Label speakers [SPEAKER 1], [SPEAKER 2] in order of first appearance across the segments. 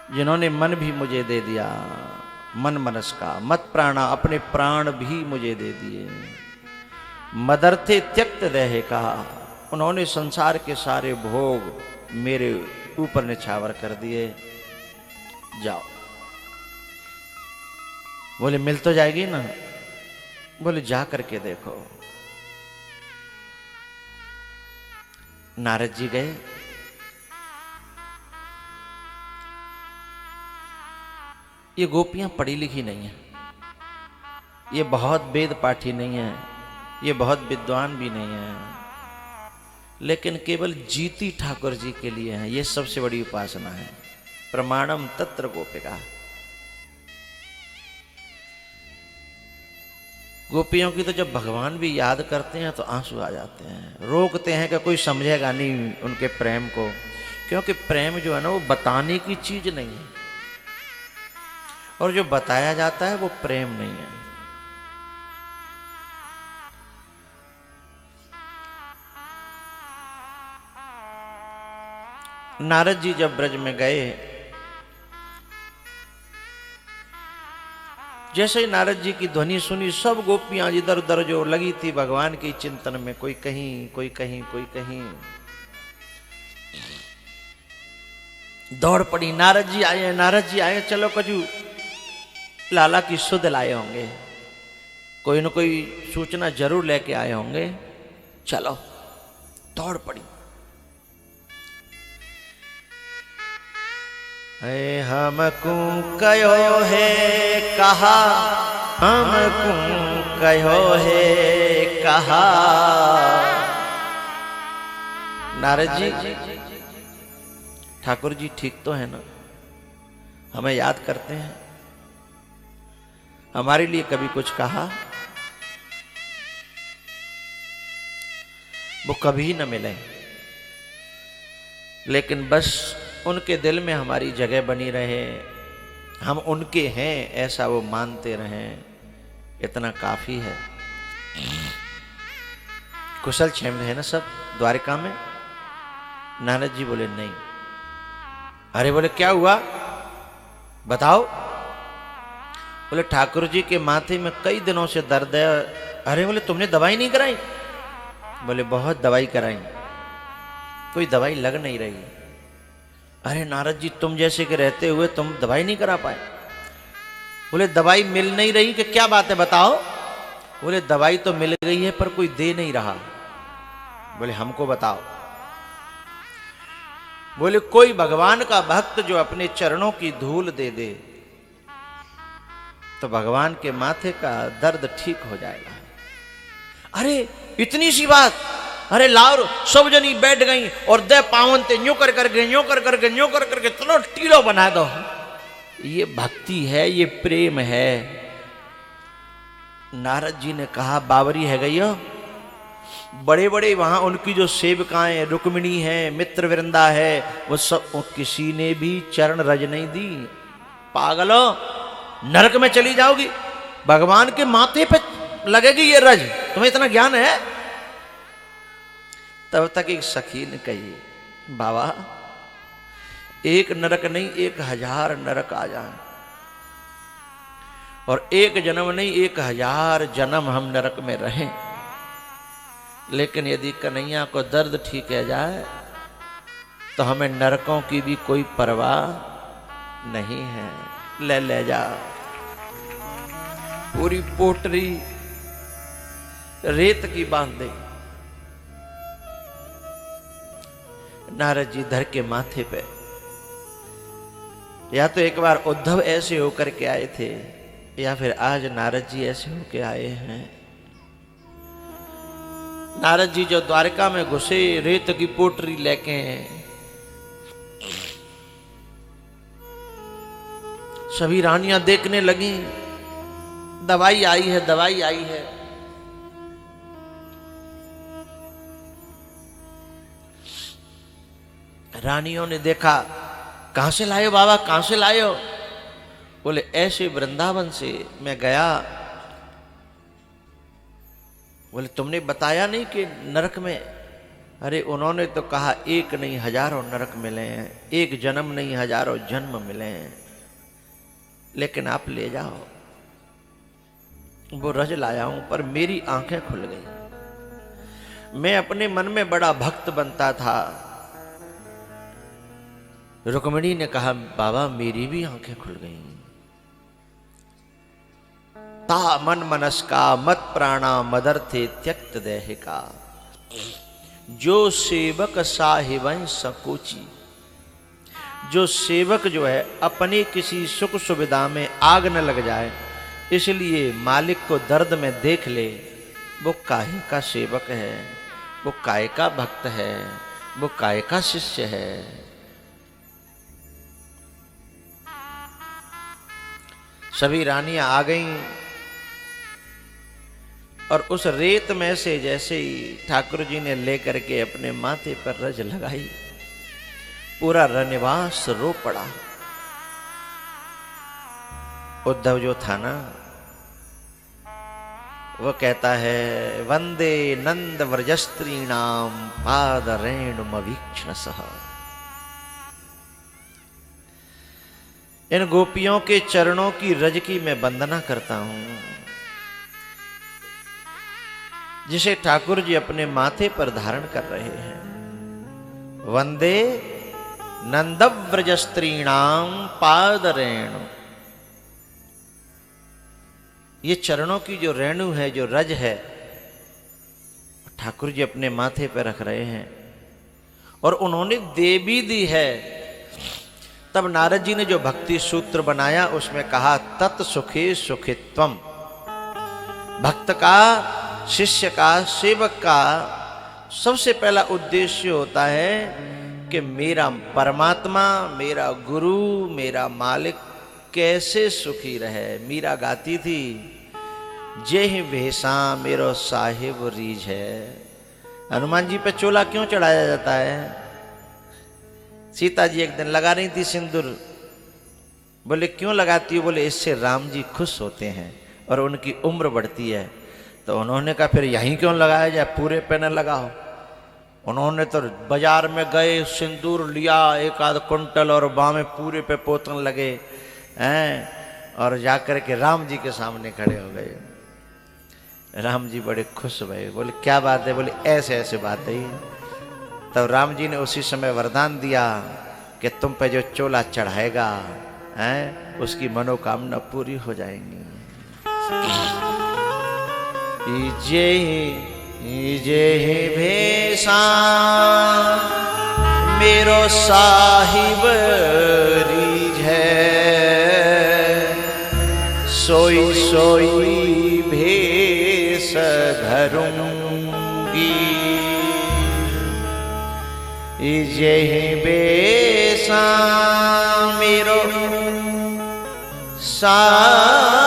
[SPEAKER 1] जिन्होंने मन भी मुझे दे दिया, मन मनस का, मत प्राणा, अपने प्राण भी मुझे दे दिए। मदर्थे त्यक्त रहे कहा, उन्होंने संसार के सारे भोग मेरे ऊपर निछावर कर दिए। जाओ। बोले मिल तो जाएगी ना? बोले जा करके देखो। नारद जी गए। ये गोपियां पढ़ी लिखी नहीं है, ये बहुत वेद पाठी नहीं है, ये बहुत विद्वान भी नहीं है, लेकिन केवल जीती ठाकुर जी के लिए है। ये सबसे बड़ी उपासना है। प्रमाणम तत्र गोपिका। गोपियों की तो जब भगवान भी याद करते हैं तो आंसू आ जाते हैं। रोकते हैं कि कोई समझेगा नहीं उनके प्रेम को, क्योंकि प्रेम जो है ना वो बताने की चीज नहीं है, और जो बताया जाता है वो प्रेम नहीं है। नारद जी जब ब्रज में गए, जैसे ही नारद जी की ध्वनि सुनी, सब गोपियां इधर उधर जो लगी थी भगवान के चिंतन में, कोई कहीं कोई कहीं कोई कहीं, दौड़ पड़ी। नारद जी आए, नारद जी आए, चलो कजू लाला की सुध लाए होंगे, कोई न कोई सूचना जरूर लेके आए होंगे, चलो। दौड़ पड़ी। हमकू कहो है कहा, हमकू कहो है कहा। नारद जी, ठाकुर जी ठीक तो है ना? हमें याद करते हैं, हमारे लिए कभी कुछ कहा? वो कभी न मिले, लेकिन बस उनके दिल में हमारी जगह बनी रहे, हम उनके हैं ऐसा वो मानते रहें, इतना काफी है। कुशल क्षेम है ना सब द्वारिका में? नारद जी बोले नहीं। अरे बोले क्या हुआ बताओ? बोले ठाकुर जी के माथे में कई दिनों से दर्द है। अरे बोले तुमने दवाई नहीं कराई? बोले बहुत दवाई कराई, कोई दवाई लग नहीं रही। अरे नारद जी तुम जैसे के रहते हुए तुम दवाई नहीं करा पाए? बोले दवाई मिल नहीं रही कि क्या बात है बताओ? बोले दवाई तो मिल गई है पर कोई दे नहीं रहा। बोले हमको बताओ। बोले कोई भगवान का भक्त जो अपने चरणों की धूल दे दे तो भगवान के माथे का दर्द ठीक हो जाएगा। अरे इतनी सी बात? अरे लाओ, सब जनी बैठ गई और दे पावन ते न्यू कर करके न्यू कर करके न्यू कर करके चलो टीलो बना दो। ये भक्ति है, ये प्रेम है। नारद जी ने कहा बावरी है गई, बड़े बड़े वहां उनकी जो सेविकाएं रुक्मिणी है, मित्र वृंदा है, वो सब किसी ने भी चरण रज नहीं दी। पागलो, नरक में चली जाओगी, भगवान के माथे पे लगेगी ये रज, तुम्हें इतना ज्ञान है? तब तक एक सखी ने कही बाबा एक नरक नहीं 1000 नरक आ जाए, और एक जन्म नहीं 1000 जन्म हम नरक में रहें, लेकिन यदि कन्हैया को दर्द ठीक है जाए तो हमें नरकों की भी कोई परवाह नहीं है। ले जा। पूरी पोटरी रेत की बांध दे। नारद जी धर के माथे पे, या तो एक बार उद्धव ऐसे होकर के आए थे, या फिर आज नारद जी ऐसे होके आए हैं। नारद जी जो द्वारका में घुसे रेत की पोटरी लेके, सभी रानियां देखने लगी दवाई आई है, दवाई आई है। रानियों ने देखा, कहां से लाए हो बाबा, कहां से लाए हो? बोले ऐसे वृंदावन से मैं गया। बोले तुमने बताया नहीं कि नरक में? अरे उन्होंने तो कहा एक नहीं हजारों नरक मिले हैं, एक जन्म नहीं हजारों जन्म मिले हैं, लेकिन आप ले जाओ। वो रज लाया हूं, पर मेरी आंखें खुल गई। मैं अपने मन में बड़ा भक्त बनता था। रुक्मिणी ने कहा बाबा मेरी भी आंखें खुल गई। ता मन मनस्का मत प्राणा मदर्थे त्यक्त देहिका, जो सेवक साहिबं सकोची। जो सेवक जो है अपनी किसी सुख सुविधा में आग न लग जाए, इसलिए मालिक को दर्द में देख ले, वो काहे का सेवक है, वो काहे का भक्त है, वो काहे का शिष्य है। सभी रानियां आ गईं और उस रेत में से जैसे ही ठाकुर जी ने लेकर के अपने माथे पर रज लगाई, पूरा रनिवास रो पड़ा। उद्धव जो था ना, वो कहता है वंदे नंद व्रजस्त्रीणाम पाद रेणुमवीक्षण सह। इन गोपियों के चरणों की रज की मैं वंदना करता हूं, जिसे ठाकुर जी अपने माथे पर धारण कर रहे हैं। वंदे नंदव्रज स्त्रीणाम पाद रेणु। ये चरणों की जो रेणु है, जो रज है, ठाकुर जी अपने माथे पर रख रहे हैं और उन्होंने दे भी दी है। तब नारद जी ने जो भक्ति सूत्र बनाया उसमें कहा तत् सुखे सुखित्वम। भक्त का, शिष्य का, सेवक का सबसे पहला उद्देश्य होता है कि मेरा परमात्मा, मेरा गुरु, मेरा मालिक कैसे सुखी रहे। मीरा गाती थी जेहि भेसा मेरो साहिब रीझ है। हनुमान जी पे चोला क्यों चढ़ाया जाता है? सीता जी एक दिन लगा रही थी सिंदूर, बोले क्यों लगाती हो? बोले इससे राम जी खुश होते हैं और उनकी उम्र बढ़ती है। तो उन्होंने कहा फिर यहीं क्यों लगाया जाए, पूरे पे न लगाओ। उन्होंने तो बाजार में गए, सिंदूर लिया एक आध कुंटल और बामें पूरे पे पोतन लगे हैं, और जाकर के राम जी के सामने खड़े हो गए। राम जी बड़े खुश हुए, बोले क्या बात है? बोले ऐसे ऐसे बात है। तब राम जी ने उसी समय वरदान दिया कि तुम पे जो चोला चढ़ाएगा हैं, उसकी मनोकामना पूरी हो जाएंगी। जेहि भेसा मेरो साहिब रीझ है, सोई सोई भेष धरूंगी। जेहि भेसा मेरो साहिब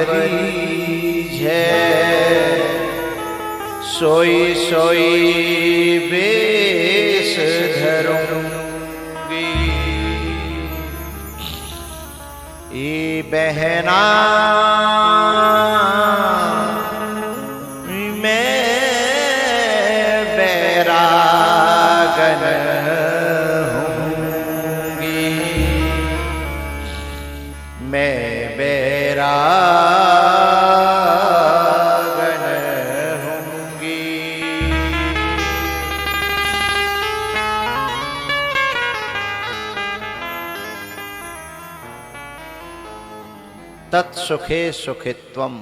[SPEAKER 1] रीझ है, सोई सोई भेष धरूंगी। ई बहना तत्सुखे सुखित्वम।